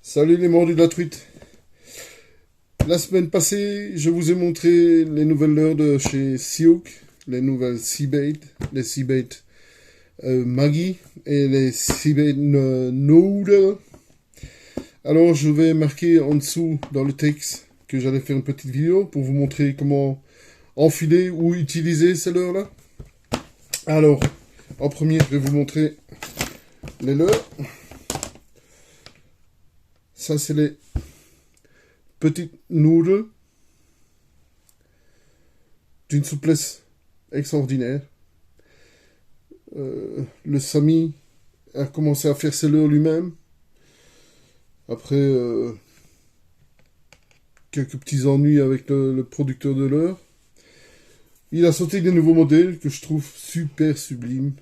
Salut les mordus de la truite. La semaine passée, je vous ai montré les nouvelles leurres de chez Siouk, les nouvelles Seabait, les Seabait Maggie et les Seabait Noodle. Alors je vais marquer en dessous dans le texte que j'allais faire une petite vidéo pour vous montrer comment enfiler ou utiliser ces leurres-là. Alors, en premier, je vais vous montrer les leurres. Ça, c'est les petites noodles d'une souplesse extraordinaire. Le Samy a commencé à faire ses leurres lui-même. Après quelques petits ennuis avec le producteur de leurres. Il a sorti des nouveaux modèles que je trouve super sublimes.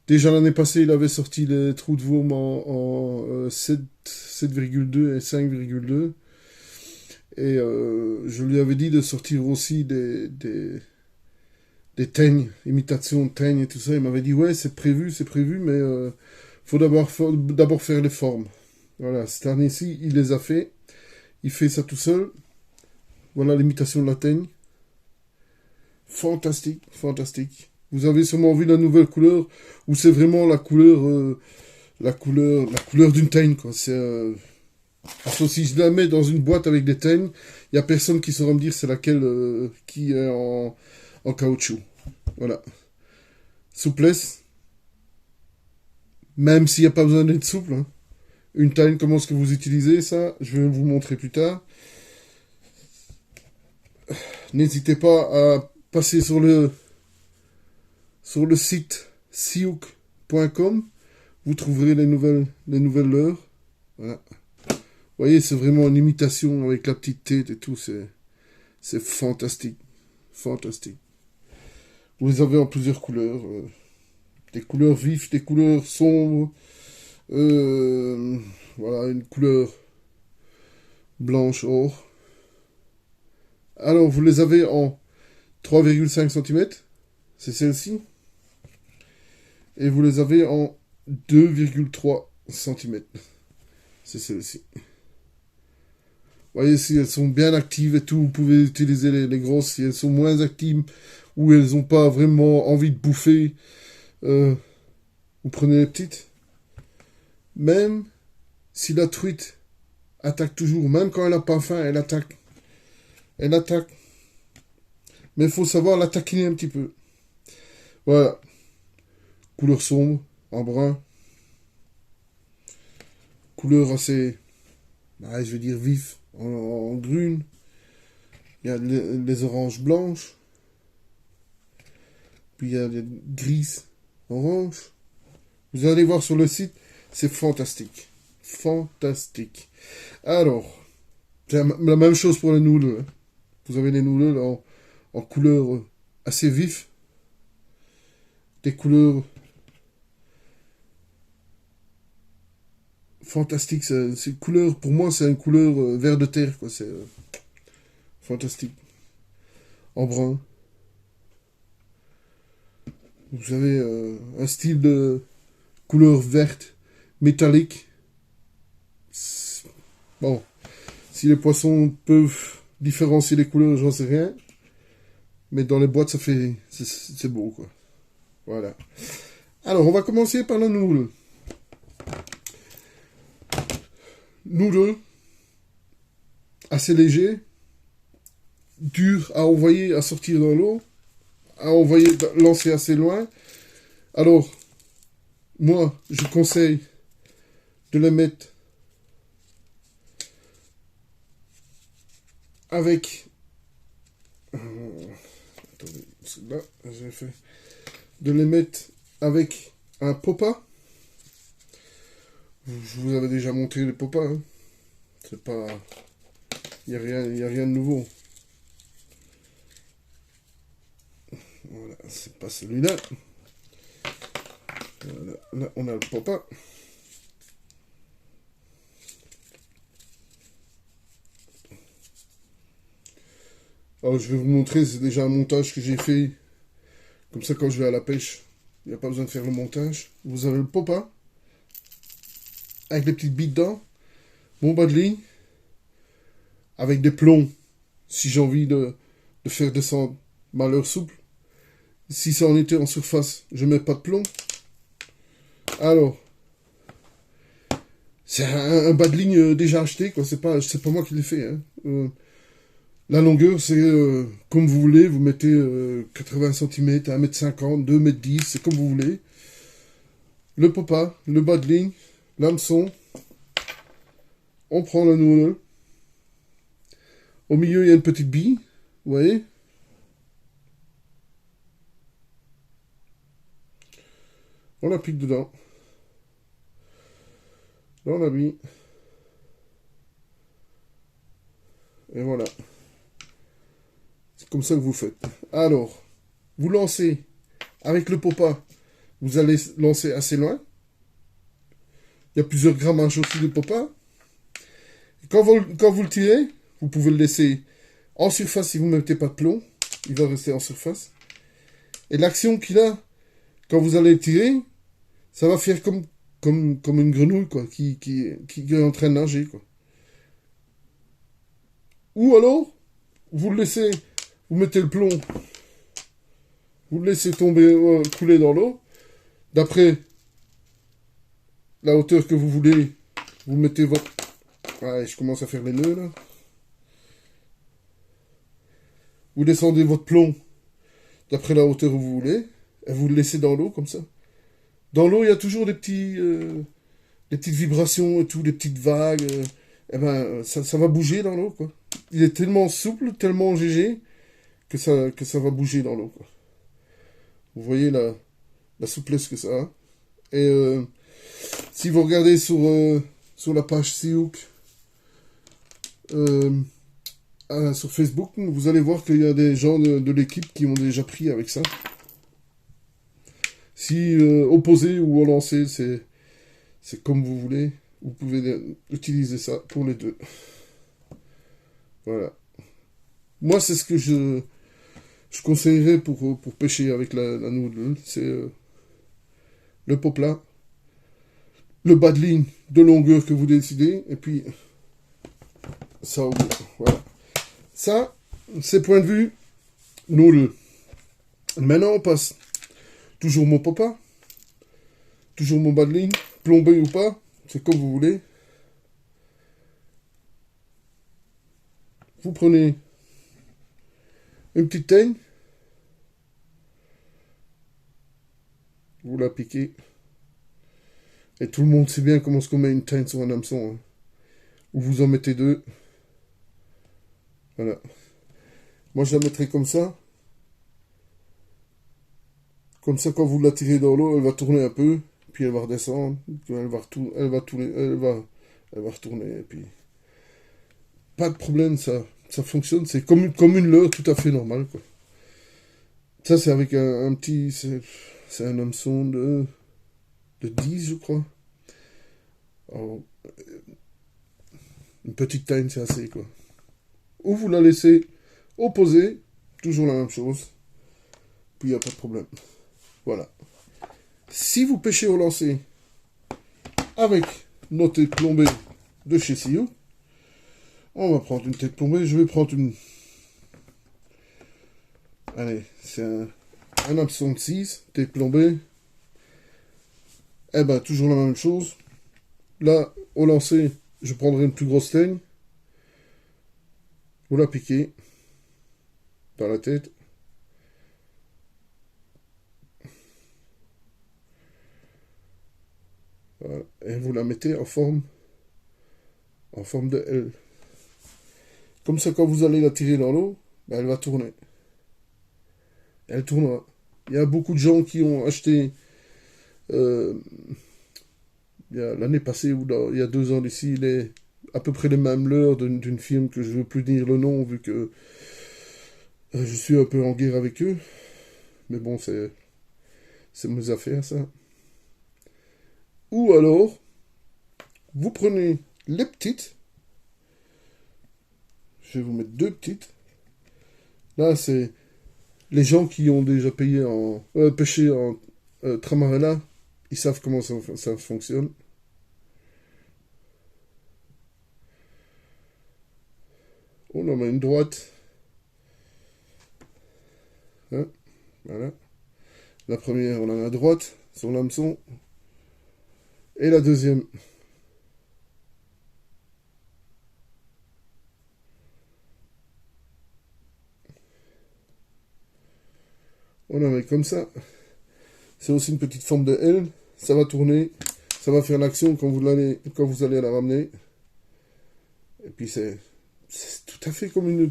Déjà l'année passée, il avait sorti les trous de Würm en 7,2 et 5,2. Et je lui avais dit de sortir aussi des teignes, imitations de teignes et tout ça. Il m'avait dit, ouais, c'est prévu, mais faut d'abord faire les formes. Voilà, cette année-ci, il les a fait. Il fait ça tout seul. Voilà l'imitation de la teigne. Fantastique, fantastique. Vous avez sûrement vu la nouvelle couleur, où c'est vraiment la couleur d'une teigne, quoi. Parce que si je la mets dans une boîte avec des teignes, il n'y a personne qui saura me dire c'est laquelle qui est en caoutchouc. Voilà. Souplesse, même s'il n'y a pas besoin d'être souple. Hein. Une teigne, comment est-ce que vous utilisez ça? Je vais vous montrer plus tard. N'hésitez pas à passer sur le site siouk.com. Vous trouverez les nouvelles leurres. Voilà. Vous voyez, c'est vraiment une imitation avec la petite tête et tout. C'est fantastique. Fantastique. Vous les avez en plusieurs couleurs. Des couleurs vives, des couleurs sombres. Voilà, une couleur blanche or. Alors, vous les avez en 3,5 cm. C'est celle-ci. Et vous les avez en 2,3 cm. C'est celle-ci. Vous voyez, si elles sont bien actives et tout, vous pouvez utiliser les grosses. Si elles sont moins actives ou elles n'ont pas vraiment envie de bouffer, vous prenez les petites. Même si la truite attaque toujours, même quand elle n'a pas faim, elle attaque. Elle attaque. Mais il faut savoir la taquiner un petit peu. Voilà. Couleur sombre, en brun. Couleur assez, je vais dire vif, en brune. Il y a les oranges blanches. Puis il y a les grises oranges. Vous allez voir sur le site, c'est fantastique. Fantastique. Alors, c'est la même chose pour les noodles. Hein. Vous avez les noodles en couleur assez vif. Des couleurs fantastiques. C'est une couleur, pour moi, c'est une couleur vert de terre. Quoi. C'est fantastique. En brun. Vous avez un style de couleur verte, métallique. Bon, si les poissons peuvent différencier les couleurs, j'en sais rien. Mais dans les boîtes, c'est beau, quoi. Voilà. Alors, on va commencer par le noodle. Noodle, assez léger, dur à envoyer, à sortir dans l'eau, à envoyer, lancer assez loin. Alors, moi, je conseille de les mettre avec... attendez, là, j'ai fait... De les mettre avec un popa. Je vous avais déjà montré les popas. Hein. C'est pas... Il n'y a rien de nouveau. Voilà, c'est pas celui-là. Voilà, là, on a le popa. Alors, je vais vous montrer, c'est déjà un montage que j'ai fait. Comme ça, quand je vais à la pêche, il n'y a pas besoin de faire le montage. Vous avez le popa, avec les petites billes dedans. mon bas de ligne, avec des plombs, si j'ai envie de faire descendre ma leurre souple. Si ça en était en surface, je mets pas de plomb. Alors, c'est un bas de ligne déjà acheté, quoi. C'est pas moi qui l'ai fait, hein. La longueur, c'est comme vous voulez. Vous mettez 80 cm, 1m50, 2m10, c'est comme vous voulez. Le popa, le bas de ligne, l'hameçon. On prend la nourriture. Au milieu, il y a une petite bille. Vous voyez? On l'applique dedans. Dans la bille. Et voilà. C'est comme ça que vous faites. Alors, vous lancez avec le popa. Vous allez lancer assez loin. Il y a plusieurs grammages aussi de popa. Quand vous le tirez, vous pouvez le laisser en surface si vous ne mettez pas de plomb. Il va rester en surface. Et l'action qu'il a, quand vous allez le tirer, ça va faire comme une grenouille, quoi, qui est en train de nager, quoi. Ou alors, vous le laissez, vous mettez le plomb, vous le laissez tomber, couler dans l'eau. D'après la hauteur que vous voulez, vous mettez votre... Ouais, je commence à faire les nœuds, là. Vous descendez votre plomb d'après la hauteur où vous voulez, et vous le laissez dans l'eau, comme ça. Dans l'eau, il y a toujours des petites vibrations et tout, des petites vagues. Eh ben, ça va bouger dans l'eau, quoi. Il est tellement souple, tellement léger, que ça va bouger dans l'eau, quoi. Vous voyez la souplesse que ça a. Et si vous regardez sur la page Seahook, sur Facebook, vous allez voir qu'il y a des gens de l'équipe qui ont déjà pris avec ça. Si opposé ou relancé, c'est comme vous voulez. Vous pouvez utiliser ça pour les deux. Voilà. Moi, c'est ce que je conseillerais pour pêcher avec la noodle. C'est le popla, le bas de ligne de longueur que vous décidez, et puis ça au bout. Voilà. Ça, c'est point de vue noodle. Maintenant, on passe. Toujours mon popa, toujours mon bas de ligne, plombé ou pas, c'est comme vous voulez. Vous prenez une petite teigne, vous la piquez. Et tout le monde sait bien comment on met une teigne sur un hameçon, hein. Ou vous en mettez deux. Voilà. Moi, je la mettrai comme ça. Comme ça, quand vous la tirez dans l'eau, elle va tourner un peu, puis elle va redescendre, puis elle va retourner, et puis pas de problème, ça fonctionne. C'est comme une leurre tout à fait normale, quoi. Ça, c'est avec un petit, c'est un hameçon de 10, je crois. Alors, une petite taille, c'est assez, quoi. Ou vous la laissez opposer, toujours la même chose, puis il n'y a pas de problème. Voilà. Si vous pêchez au lancer avec nos têtes plombées de chez Seahook, on va prendre une tête plombée. Je vais prendre une... Allez, c'est un hameçon de 6, tête plombée. Eh ben, toujours la même chose. Là, au lancer, je prendrai une plus grosse teigne. Vous la piquez dans la tête. Voilà. Et vous la mettez en forme de L. Comme ça, quand vous allez la tirer dans l'eau, ben, elle va tourner. Elle tournera. Il y a beaucoup de gens qui ont acheté l'année passée ou il y a 2 ans d'ici, à peu près les mêmes leurres d'une firme que je ne veux plus dire le nom vu que je suis un peu en guerre avec eux. Mais bon, c'est mes affaires, ça. Ou alors, vous prenez les petites. Je vais vous mettre 2 petites. Là, c'est les gens qui ont déjà pêché en Tramarella. Ils savent comment ça fonctionne. On en met une droite. Hein, voilà. La première, on en a à droite, sur l'hameçon. Et la deuxième. On en met comme ça. C'est aussi une petite forme de L. Ça va tourner. Ça va faire l'action quand vous allez la ramener. Et puis c'est tout à fait comme une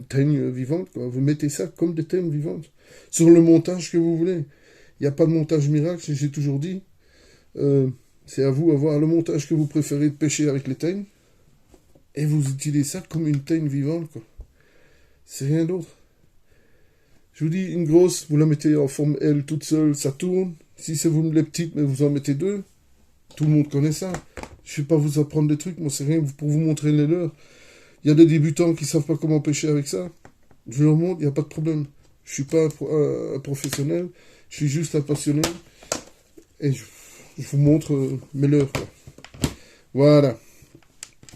teigne vivante, quoi. Vous mettez ça comme des teignes vivantes. Sur le montage que vous voulez. Il n'y a pas de montage miracle, j'ai toujours dit. C'est à vous d'avoir le montage que vous préférez de pêcher avec les teignes. Et vous utilisez ça comme une teigne vivante, quoi. C'est rien d'autre. Je vous dis, une grosse, vous la mettez en forme L toute seule, ça tourne. Si c'est vous les petites, mais vous en mettez deux. Tout le monde connaît ça. Je ne vais pas vous apprendre des trucs, moi c'est rien pour vous montrer les leurs. Il y a des débutants qui ne savent pas comment pêcher avec ça. Je leur montre, il n'y a pas de problème. Je ne suis pas un professionnel, je suis juste un passionné. Et je vous montre mes leurs, quoi. Voilà.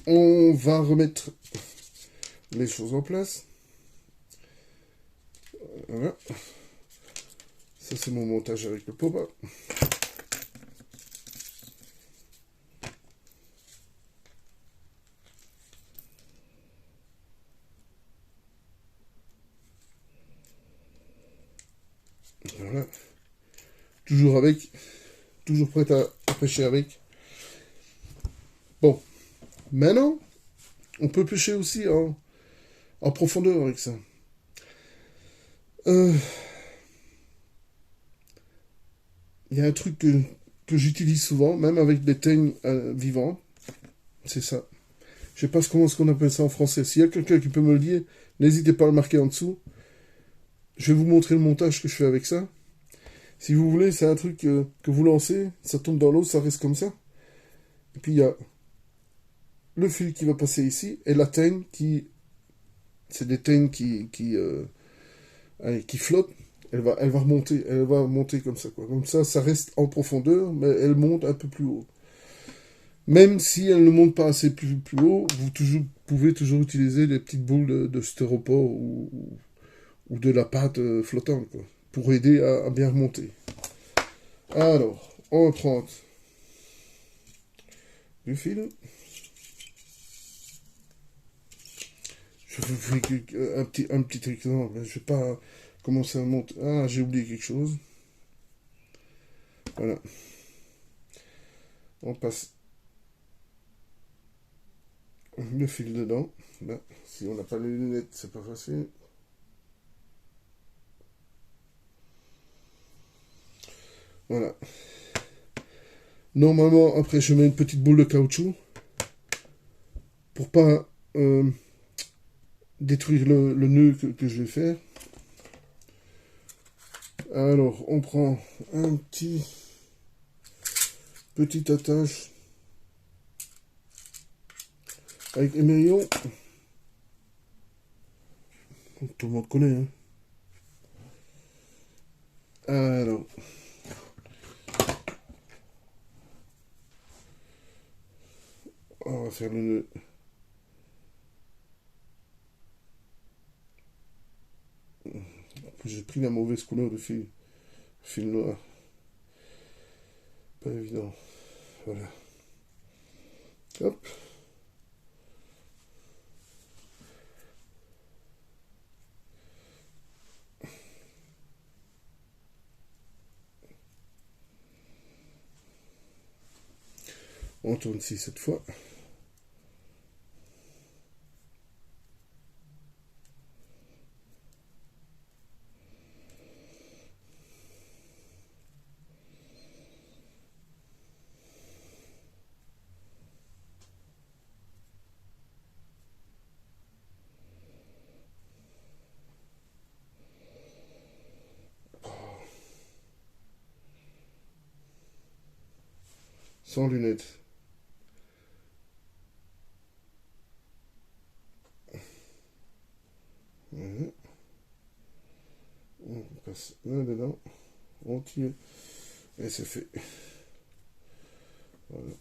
On va remettre les choses en place. Voilà. Ça, c'est mon montage avec le pot bas. Voilà. Toujours prêt à pêcher avec. Bon. Maintenant, on peut pêcher aussi en profondeur avec ça. Il y a un truc que j'utilise souvent, même avec des teignes vivantes. C'est ça. Je sais pas comment est-ce qu'on appelle ça en français. S'il y a quelqu'un qui peut me le dire, n'hésitez pas à le marquer en dessous. Je vais vous montrer le montage que je fais avec ça. Si vous voulez, c'est un truc que vous lancez, ça tombe dans l'eau, ça reste comme ça. Et puis il y a le fil qui va passer ici, et la teigne qui... C'est des teignes qui flottent. Elle va monter comme ça, quoi. Comme ça reste en profondeur, mais elle monte un peu plus haut. Même si elle ne monte pas assez plus haut, vous pouvez toujours utiliser des petites boules de styropor ou de la pâte flottante, quoi, pour aider à bien remonter. Alors, on prend du fil. Je vous fais un petit exemple. Je ne vais pas commencer à monter. Ah, j'ai oublié quelque chose. Voilà. On passe le fil dedans. Là, si on n'a pas les lunettes, c'est pas facile. Voilà. Normalement, après, je mets une petite boule de caoutchouc pour pas détruire le nœud que je vais faire. Alors, on prend un petit attache avec émerillon. Tout le monde connaît, hein. Alors, on va faire le nœud. J'ai pris la mauvaise couleur de fil noir. Pas évident. Voilà. Hop. On tourne ici cette fois. Sans lunettes. Voilà. On passe là dedans. On tire. Et c'est fait. Voilà.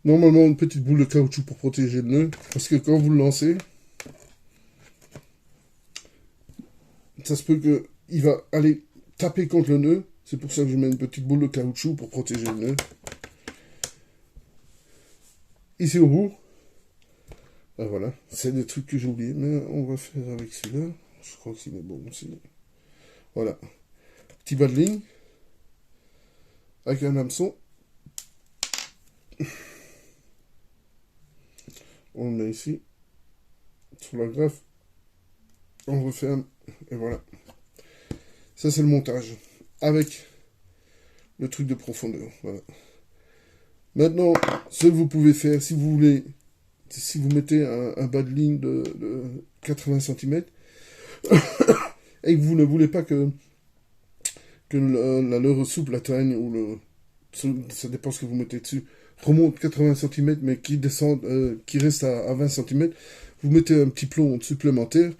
Normalement, une petite boule de caoutchouc pour protéger le nœud. Parce que quand vous le lancez, ça se peut qu'il va aller taper contre le nœud. C'est pour ça que je mets une petite boule de caoutchouc pour protéger le nœud. Ici au bout, ben voilà, c'est des trucs que j'ai oubliés, mais on va faire avec celui-là. Je crois qu'il est bon aussi. Voilà. Petit bas de ligne. Avec un hameçon. On le met ici. Sur la greffe. On referme. Et voilà. Ça, c'est le montage. Avec le truc de profondeur. Voilà. Maintenant, ce que vous pouvez faire, si vous voulez, si vous mettez un bas de ligne de 80 cm, et que vous ne voulez pas que la leurre souple, la teigne, ou ça dépend ce que vous mettez dessus, remonte 80 cm, mais qui descend, qui reste à 20 cm, vous mettez un petit plomb supplémentaire,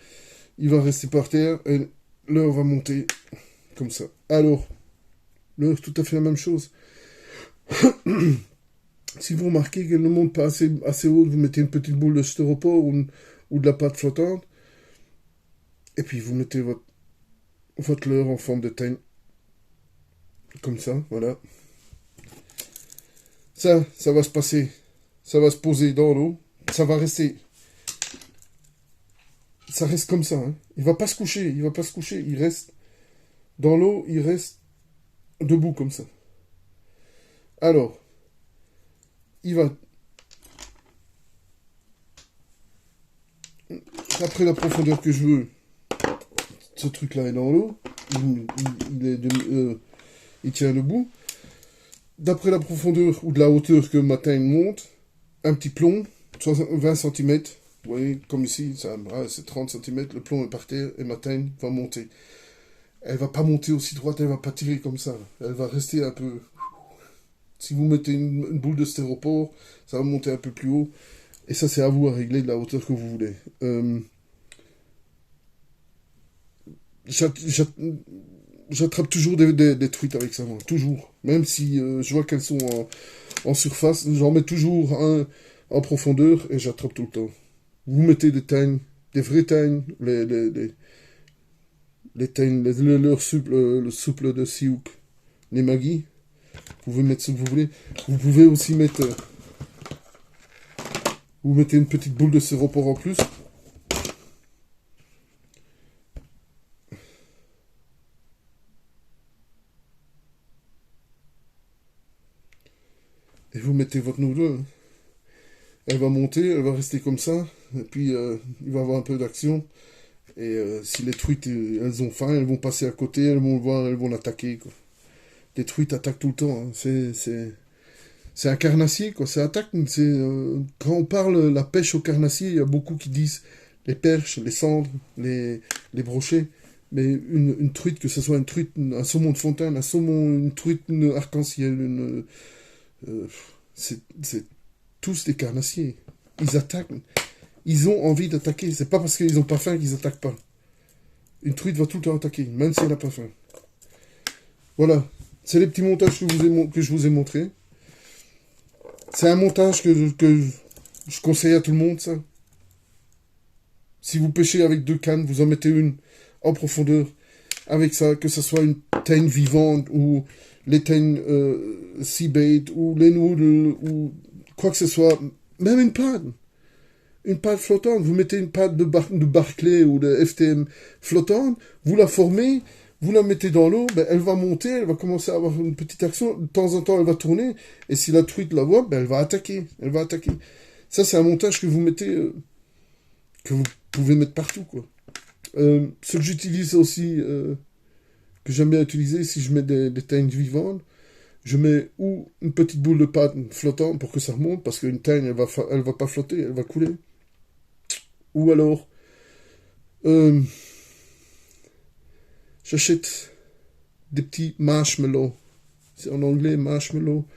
il va rester par terre, et leurre va monter comme ça. Alors, leurre, tout à fait la même chose. Si vous remarquez qu'elle ne monte pas assez haut, vous mettez une petite boule de styropor ou de la pâte flottante, et puis vous mettez votre leurre en forme de teigne. Comme ça, voilà. Ça va se passer. Ça va se poser dans l'eau. Ça va rester. Ça reste comme ça. Hein. Il va pas se coucher. Il va pas se coucher. Il reste dans l'eau. Il reste debout comme ça. Alors, il va. Après la profondeur que je veux, ce truc-là est dans l'eau. Il tient debout. D'après la profondeur ou de la hauteur que ma teigne monte, un petit plomb, 20 cm. Vous voyez, comme ici, c'est 30 cm, le plomb est par terre et ma teigne va monter. Elle va pas monter aussi droite, elle va pas tirer comme ça. Elle va rester un peu. Si vous mettez une boule de styropor, ça va monter un peu plus haut. Et ça, c'est à vous à régler de la hauteur que vous voulez. J'attrape toujours des truites avec ça, moi. Toujours. Même si je vois qu'elles sont en surface, j'en mets toujours un en profondeur et j'attrape tout le temps. Vous mettez des teignes, des vraies teignes, les teignes, le leurre souple, le souple de Sioux, les Maggi. Vous pouvez mettre ce que vous voulez. Vous pouvez aussi mettre... vous mettez une petite boule de styropor en plus. Et vous mettez votre noodle. Elle va monter, elle va rester comme ça. Et puis, il va y avoir un peu d'action. Et si les truites, elles ont faim, elles vont passer à côté, elles vont le voir, elles vont l'attaquer. Les truites attaquent tout le temps. Hein. C'est un carnassier, quoi. C'est attaque. Quand on parle la pêche au carnassier, il y a beaucoup qui disent les perches, les cendres, les brochets. Mais une truite, que ce soit une truite, un saumon de fontaine, un saumon, une truite, une arc-en-ciel, c'est tous des carnassiers. Ils attaquent. Ils ont envie d'attaquer. C'est pas parce qu'ils n'ont pas faim qu'ils attaquent pas. Une truite va tout le temps attaquer, même si elle n'a pas faim. Voilà. C'est les petits montages que je vous ai montrés. C'est un montage que je conseille à tout le monde, ça. Si vous pêchez avec 2 cannes, vous en mettez une en profondeur. Avec ça, que ce soit une teigne vivante ou les teignes sea-bait ou les noodles ou quoi que ce soit. Même une panne. Une pâte flottante, vous mettez une pâte de Barclay ou de FTM flottante, vous la formez, vous la mettez dans l'eau, ben elle va monter, elle va commencer à avoir une petite action, de temps en temps elle va tourner, et si la truite la voit, ben elle va attaquer. Ça c'est un montage que vous mettez, que vous pouvez mettre partout, quoi. Ce que j'utilise aussi, que j'aime bien utiliser, si je mets des teignes vivantes, je mets ou une petite boule de pâte flottante pour que ça remonte, parce qu'une teigne, elle va pas flotter, elle va couler. Ou alors, j'achète des petits marshmallows. C'est en anglais, marshmallows.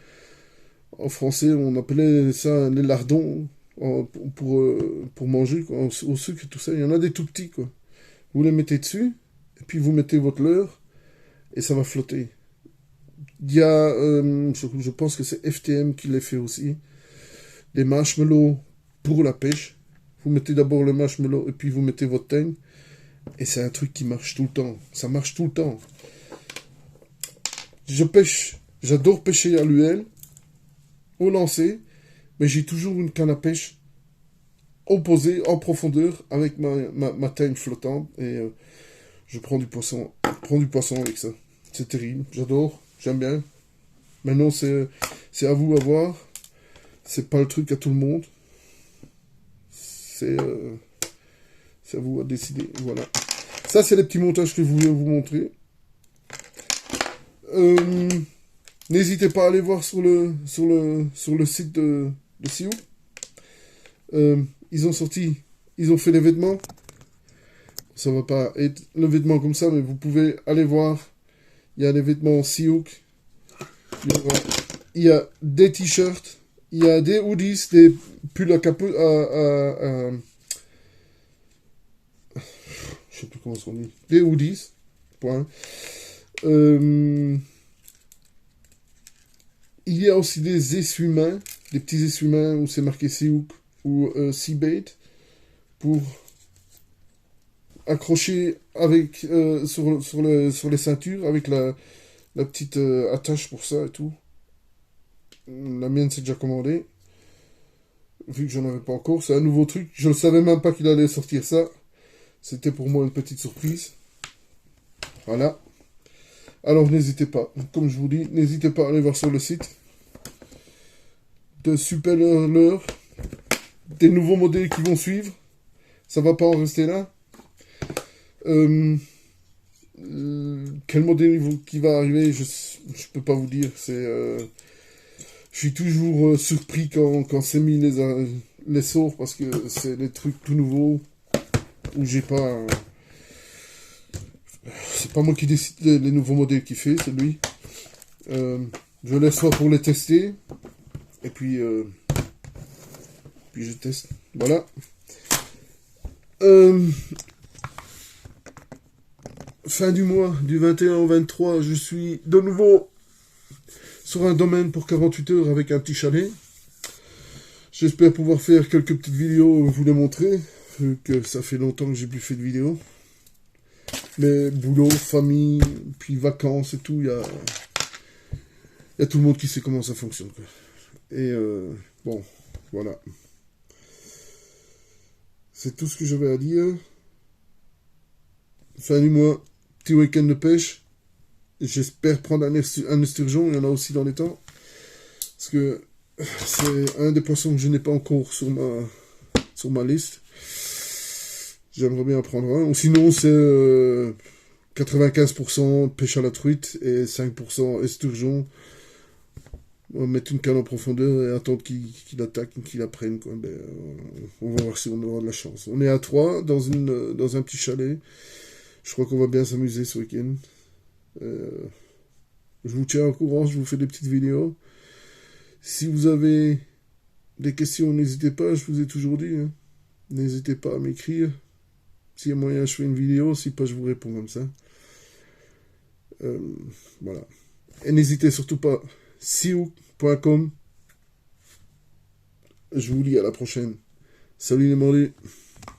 En français, on appelait ça les lardons pour manger, quoi, au sucre et tout ça. Il y en a des tout petits, quoi. Vous les mettez dessus, et puis vous mettez votre leurre, et ça va flotter. Il y a, je pense que c'est FTM qui les fait aussi. des marshmallows pour la pêche. Vous mettez d'abord le marshmallow et puis vous mettez votre teigne. Et c'est un truc qui marche tout le temps. Ça marche tout le temps. Je pêche, j'adore pêcher à l'UL, au lancer, mais j'ai toujours une canne à pêche opposée en profondeur avec ma teigne flottante et je prends du poisson avec ça. C'est terrible, j'adore, j'aime bien. Maintenant c'est à vous à voir. C'est pas le truc à tout le monde. C'est à vous à décider. Voilà. Ça c'est les petits montages que je voulais vous montrer. N'hésitez pas à aller voir sur le site de Sioux. Ils ont fait les vêtements. Ça va pas être le vêtement comme ça, mais vous pouvez aller voir. Il y a les vêtements Sioux. Il y a des t-shirts. Il y a des hoodies, des pulls à capot. Je sais plus comment on dit. Des hoodies. Point. Il y a aussi des essuie-mains, des petits essuie-mains où c'est marqué Sioux ou Seabait pour accrocher avec sur les ceintures avec la petite attache pour ça et tout. La mienne c'est déjà commandé. Vu que j'en avais pas encore, c'est un nouveau truc. Je ne savais même pas qu'il allait sortir ça. C'était pour moi une petite surprise. Voilà. Alors n'hésitez pas, comme je vous dis, n'hésitez pas à aller voir sur le site de Super Leurre, des nouveaux modèles qui vont suivre. Ça va pas en rester là. Quel modèle qui va arriver, je peux pas vous dire. Je suis toujours surpris quand c'est mis les sorts parce que c'est des trucs tout nouveaux où j'ai pas. C'est pas moi qui décide les nouveaux modèles qu'il fait, c'est lui. Je laisse faire pour les tester. Et puis je teste. Voilà. Fin du mois, du 21 au 23, je suis de nouveau sur un domaine pour 48 heures avec un petit chalet. J'espère pouvoir faire quelques petites vidéos, vous les montrer, vu que ça fait longtemps que j'ai plus fait de vidéos. Mais boulot, famille, puis vacances et tout, il y a tout le monde qui sait comment ça fonctionne, quoi. Et bon, voilà. C'est tout ce que j'avais à dire. Fin du mois, petit week-end de pêche. J'espère prendre un esturgeon, il y en a aussi dans les temps. Parce que c'est un des poissons que je n'ai pas encore sur ma liste. J'aimerais bien en prendre un. Ou sinon, c'est 95% pêche à la truite et 5% esturgeon. On va mettre une canne en profondeur et attendre qu'il attaque, qu'il la prenne, quoi. Ben, on va voir si on aura de la chance. On est à 3 dans un petit chalet. Je crois qu'on va bien s'amuser ce week-end. Je vous tiens au courant, je vous fais des petites vidéos. Si vous avez des questions, n'hésitez pas, je vous ai toujours dit. Hein. N'hésitez pas à m'écrire. S'il y a moyen, je fais une vidéo. Si pas, je vous réponds comme ça. Voilà. Et n'hésitez surtout pas. sioux.com. Je vous dis à la prochaine. Salut les mordus.